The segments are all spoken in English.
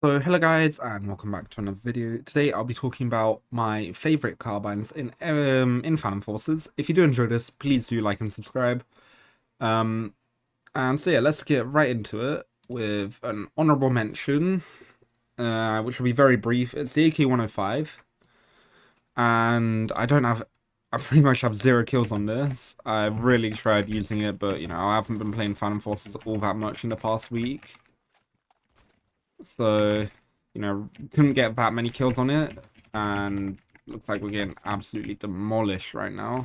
So hello guys and welcome back to another video. Today I'll be talking about my favorite carbines in Phantom Forces. If you do enjoy this, please do like and subscribe. And so yeah, let's get right into it with an honorable mention, which will be very brief. It's the AK-105, and I pretty much have 0 kills on this. I really tried using it, but I haven't been playing Phantom Forces all that much in the past week. So, couldn't get that many kills on it, and looks like we're getting absolutely demolished right now.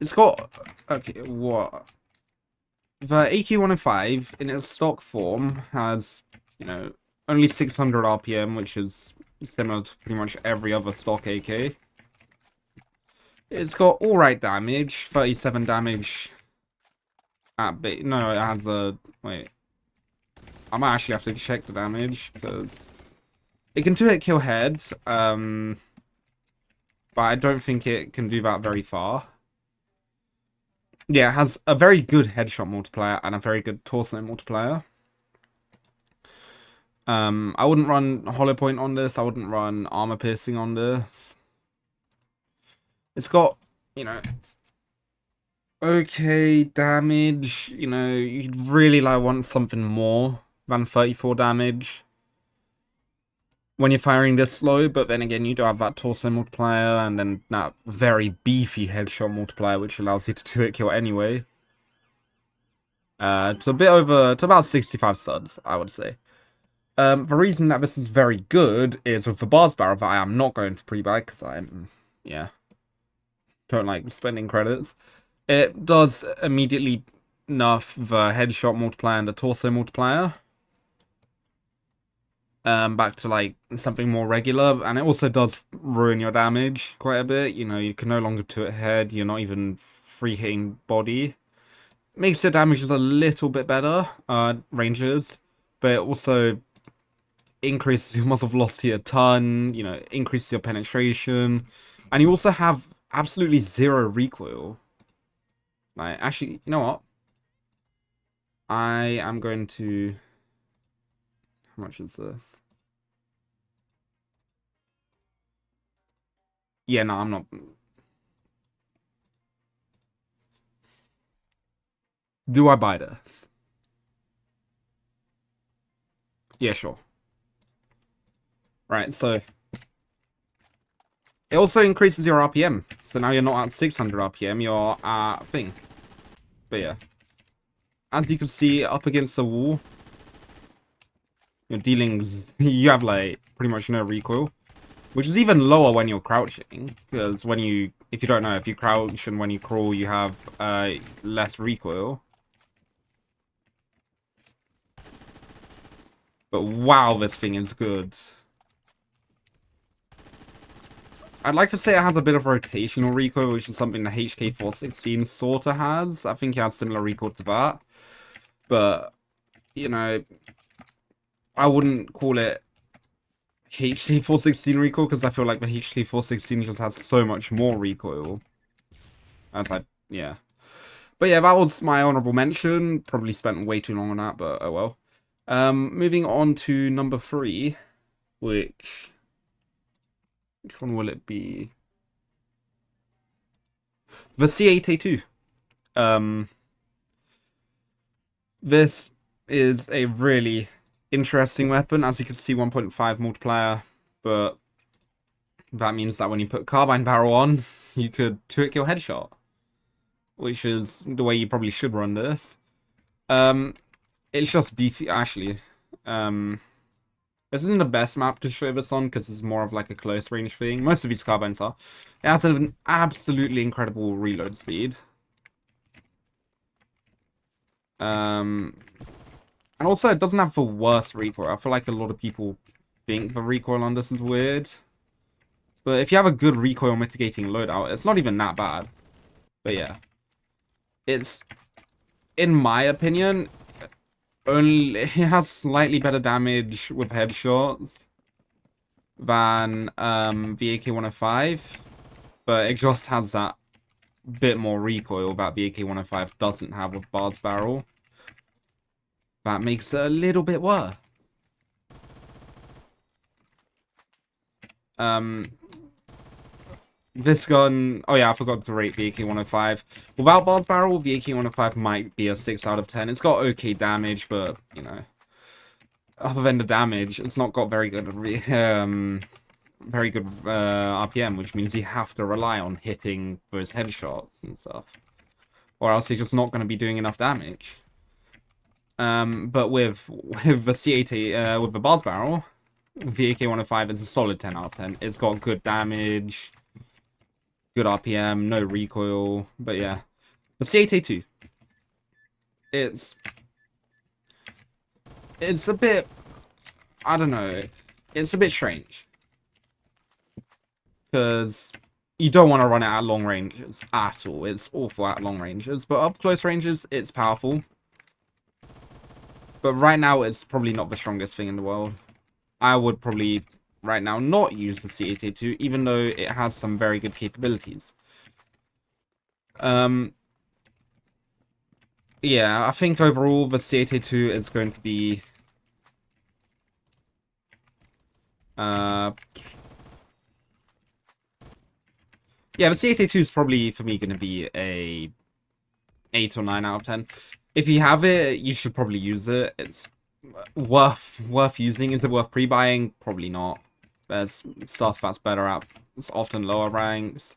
It's got, okay, what? The AK-105 in its stock form has, only 600 RPM, which is similar to pretty much every other stock AK. It's got alright damage, 37 damage at base. No, it has a, wait. I might actually have to check the damage, because it can 2-hit kill heads, but I don't think it can do that very far. Yeah, it has a very good headshot multiplier and a very good torso multiplier. I wouldn't run hollow point on this. I wouldn't run armor piercing on this. It's got, okay damage. You'd really want something more than 34 damage when you're firing this slow, but then again, you do have that torso multiplier and then that very beefy headshot multiplier, which allows you to 2-hit kill anyway. To about 65 studs, I would say. The reason that this is very good is with the bars barrel that I am not going to pre-buy because don't like spending credits. It does immediately nerf the headshot multiplier and the torso multiplier. Back to like something more regular, and it also does ruin your damage quite a bit. You can no longer 2-hit head. You're not even free hitting body. Makes your damage just a little bit better, ranges, but it also increases your muzzle velocity a ton. Increases your penetration, and you also have absolutely 0 recoil. Like, actually, you know what? I am going to. How much is this? Yeah, no, I'm not. Do I buy this? Yeah, sure. Right, so it also increases your RPM. So now you're not at 600 RPM, you're at thing. But yeah. As you can see, up against the wall, you're dealing, you have like pretty much no recoil. Which is even lower when you're crouching. Because if you don't know, if you crouch and when you crawl, you have less recoil. But wow, this thing is good. I'd like to say it has a bit of rotational recoil, which is something the HK416 sorta has. I think it has similar recoil to that. But, I wouldn't call it HK416 recoil, because I feel like the HK416 just has so much more recoil. Yeah. But yeah, that was my honorable mention. Probably spent way too long on that, but oh well. Moving on to number 3, which one will it be? The C8A2. This is a really interesting weapon. As you can see, 1.5 multiplier, but that means that when you put carbine barrel on, you could 2-hit kill headshot, which is the way you probably should run this. It's just beefy, actually. This isn't the best map to show this on because it's more of like a close range thing. Most of these carbines are. It has an absolutely incredible reload speed. And also it doesn't have the worst recoil. I feel like a lot of people think the recoil on this is weird. But if you have a good recoil mitigating loadout, it's not even that bad. But yeah. It's, in my opinion, it has slightly better damage with headshots than the AK-105, but it just has that bit more recoil that the AK-105 doesn't have with Bard's Barrel. that makes it a little bit worse. This gun, oh yeah, I forgot to rate the AK-105. Without Bard's Barrel, the AK-105 might be a 6 out of 10. It's got okay damage, but, you know, other than the damage, it's not got very good, RPM, which means you have to rely on hitting those headshots and stuff. Or else you're just not going to be doing enough damage. But with the C80, with the Bard's Barrel, the AK-105 is a solid 10 out of 10. It's got good damage, good RPM, no recoil, but yeah. The C8A2, it's a bit, I don't know, it's a bit strange. Because you don't want to run it at long ranges at all. It's awful at long ranges, but up close ranges, it's powerful. But right now, it's probably not the strongest thing in the world. I would probably, right now, not use the C8A2, even though it has some very good capabilities. Yeah, I think overall, the C8A2 is going to be... yeah, the C8A2 is probably, for me, going to be a 8 or 9 out of 10. If you have it, you should probably use it. It's worth using. Is it worth pre-buying? Probably not. There's stuff that's better at it's often lower ranks.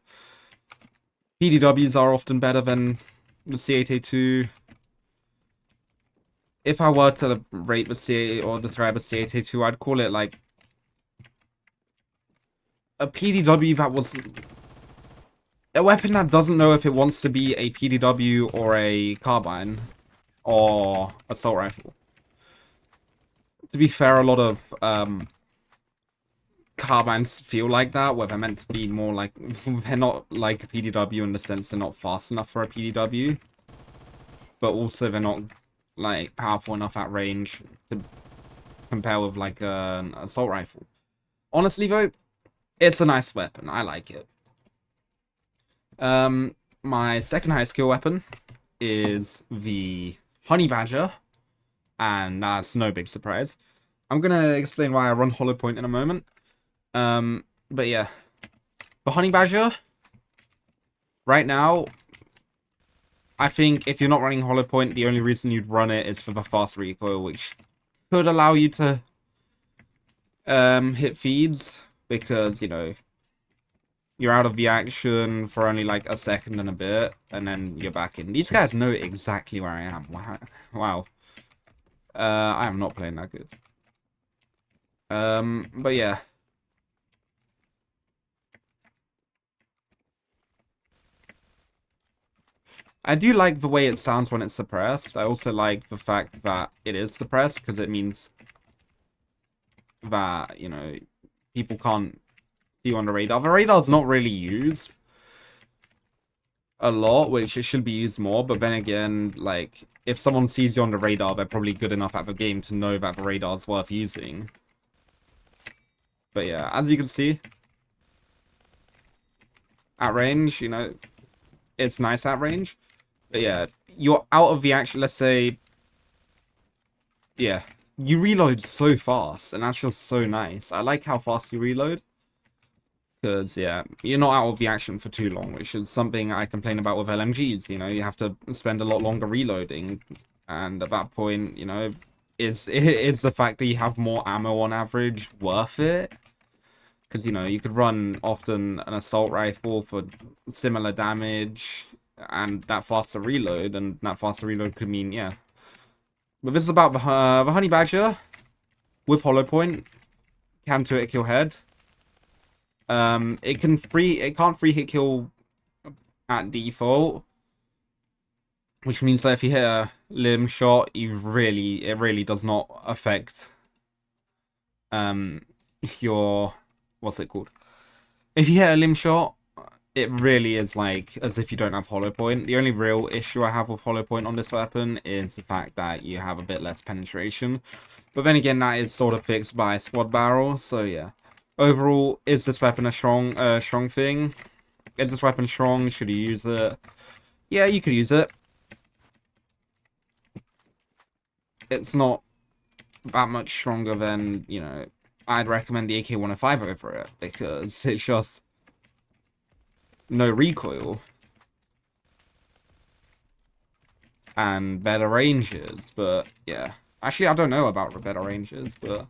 PDWs are often better than the C8A2. If I were to rate the C8 or describe the C8A2, I'd call it like a PDW that was a weapon that doesn't know if it wants to be a PDW or a carbine or assault rifle. To be fair, a lot of carbines feel like that, where they're meant to be more like... They're not like a PDW in the sense they're not fast enough for a PDW. But also they're not, like, powerful enough at range to compare with, like, an assault rifle. Honestly, though, it's a nice weapon. I like it. My second highest skill weapon is the Honey Badger. And that's no big surprise. I'm going to explain why I run Hollow Point in a moment. But yeah. The Honey Badger, right now, I think if you're not running Hollow Point, the only reason you'd run it is for the fast recoil, which could allow you to hit feeds, because, you know, you're out of the action for only like a second and a bit, and then you're back in. These guys know exactly where I am. Wow. I am not playing that good. But yeah. I do like the way it sounds when it's suppressed. I also like the fact that it is suppressed, because it means that, you know, people can't see you on the radar. The radar's not really used a lot, which it should be used more, but then again, like, if someone sees you on the radar, they're probably good enough at the game to know that the radar's worth using. But yeah, as you can see, at range, you know, it's nice at range. But yeah, you're out of the action, let's say, yeah, you reload so fast, and that's just so nice. I like how fast you reload. Because, yeah, you're not out of the action for too long, which is something I complain about with LMGs. You know, you have to spend a lot longer reloading. And at that point, you know, is the fact that you have more ammo on average worth it? Because, you know, you could run often an assault rifle for similar damage and that faster reload. And that faster reload could mean, yeah. But this is about the Honey Badger with Hollow Point. Can 2-hit kill head. It can't free hit kill at default, which means that if you hit a limb shot, it really does not affect your, what's it called? If you hit a limb shot, it really is like as if you don't have Hollow Point. The only real issue I have with Hollow Point on this weapon is the fact that you have a bit less penetration. But then again, that is sort of fixed by Squad Barrel, so yeah. Overall, is this weapon a strong thing? Is this weapon strong? Should you use it? Yeah, you could use it. it's not that much stronger than, you know, I'd recommend the AK-105 over it, because it's just no recoil and better ranges. But yeah, actually I don't know about better ranges, but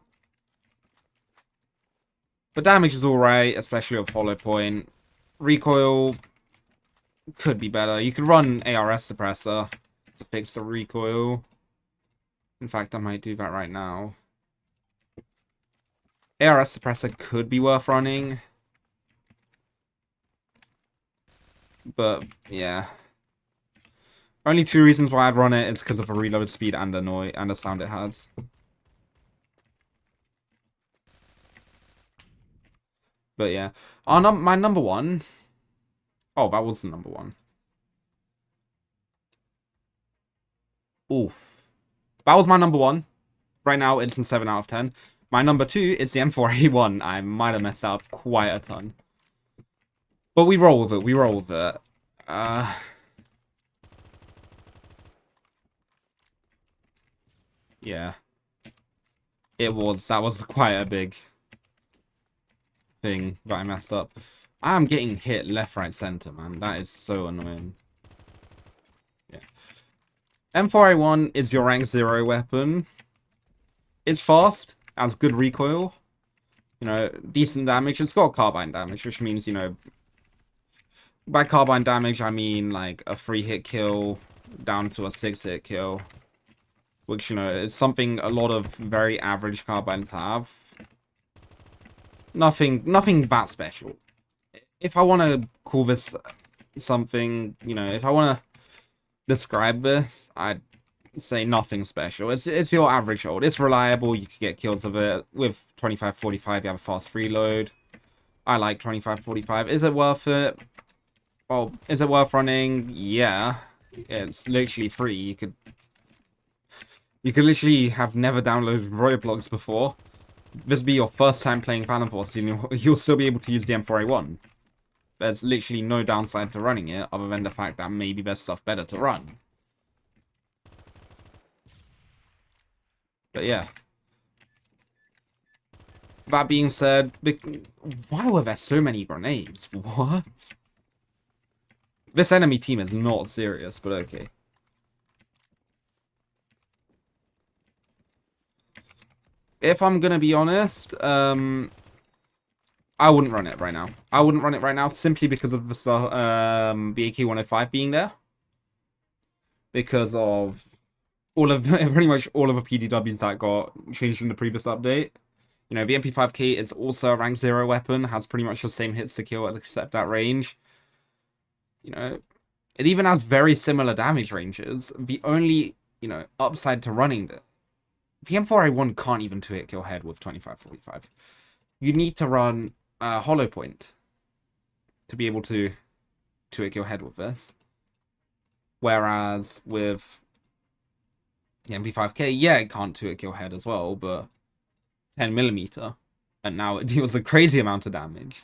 damage is alright, especially with hollow point. Recoil could be better. You could run ARS suppressor to fix the recoil. In fact, I might do that right now. ARS suppressor could be worth running, but yeah. Only two reasons why I'd run it is because of the reload speed and the noise and the sound it has. But yeah, my number one. Oh, that was the number one. Oof, that was my number one. Right now, it's a 7 out of 10. My number two is the M4A1. I might have messed up quite a ton, but we roll with it. We roll with it. Yeah, it was. That was quite a big thing that I messed up. I'm getting hit left, right, center, man. That is so annoying. Yeah. M4A1 is your rank 0 weapon. It's fast, has good recoil. You know, decent damage. It's got carbine damage, which means, you know, by carbine damage, I mean, like, a 3-hit kill down to a 6-hit kill. Which, you know, is something a lot of very average carbines have. Nothing that special. If I want to call this something, you know, if I want to describe this, I'd say nothing special. It's your average hold. It's reliable. You can get kills with it. With 25-45, you have a fast reload. I like 25-45. Is it worth it? Oh, is it worth running? Yeah. It's literally free. You could literally have never downloaded Roblox before. This be your first time playing Phantom Force, and you'll still be able to use the M4A1. There's literally no downside to running it, other than the fact that maybe there's stuff better to run. But yeah. That being said, why were there so many grenades? What? This enemy team is not serious, but okay. If I'm gonna be honest, I wouldn't run it right now. I wouldn't run it right now simply because of the AK-105 being there. Because of pretty much all of the PDWs that got changed in the previous update. You know, the MP5K is also a rank 0 weapon, has pretty much the same hits to kill except at range. You know, it even has very similar damage ranges. The only, you know, upside to running it, the M4A1 can't even 2-hit kill head with 25-45. You need to run hollow point to be able to 2-hit kill head with this. Whereas with the MP5K, yeah, it can't 2-hit kill head as well, but 10mm, and now it deals a crazy amount of damage.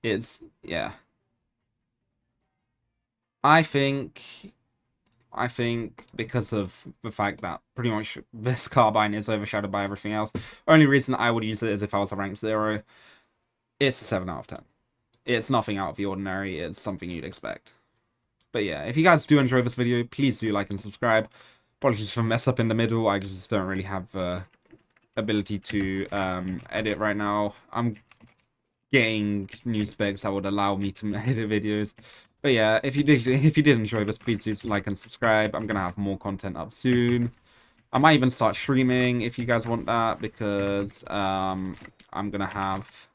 It's, yeah. I think because of the fact that pretty much this carbine is overshadowed by everything else, only reason I would use it is if I was a rank 0. It's a 7 out of 10. It's nothing out of the ordinary. It's something you'd expect. But yeah, if you guys do enjoy this video, please do like and subscribe. Apologies for mess up in the middle. I just don't really have ability to edit right now. I'm getting new specs that would allow me to edit videos. But yeah, if you did enjoy this, please do like and subscribe. I'm gonna have more content up soon. I might even start streaming if you guys want that, because I'm gonna have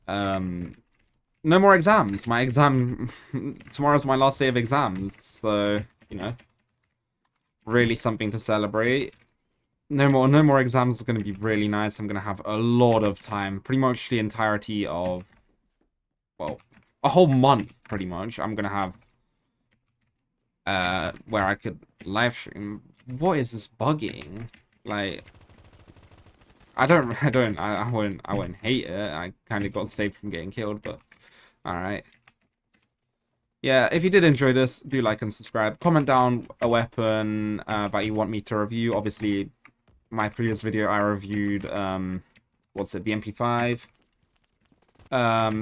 no more exams. My exam tomorrow's my last day of exams, so you know, really something to celebrate. No more exams is going to be really nice. I'm going to have a lot of time. Pretty much the entirety of, well, a whole month, pretty much. I'm going to have, where I could live stream. What is this bugging? Like, I wouldn't hate it. I kind of got saved from getting killed, but, alright. yeah, if you did enjoy this, do like and subscribe. Comment down a weapon that you want me to review. Obviously, my previous video I reviewed what's it, the MP5.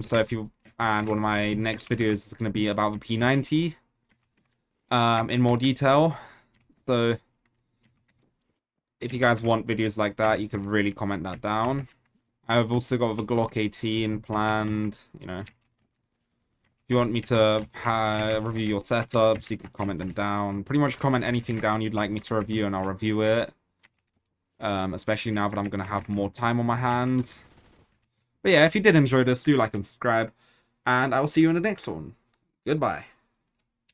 So if you and one of my next videos is gonna be about the P90 in more detail. So if you guys want videos like that, you can really comment that down. I've also got the Glock 18 planned, you know. If you want me to review your setups, you can comment them down. Pretty much comment anything down you'd like me to review and I'll review it. Especially now that I'm going to have more time on my hands. But yeah, if you did enjoy this, do like and subscribe. And I will see you in the next one. Goodbye.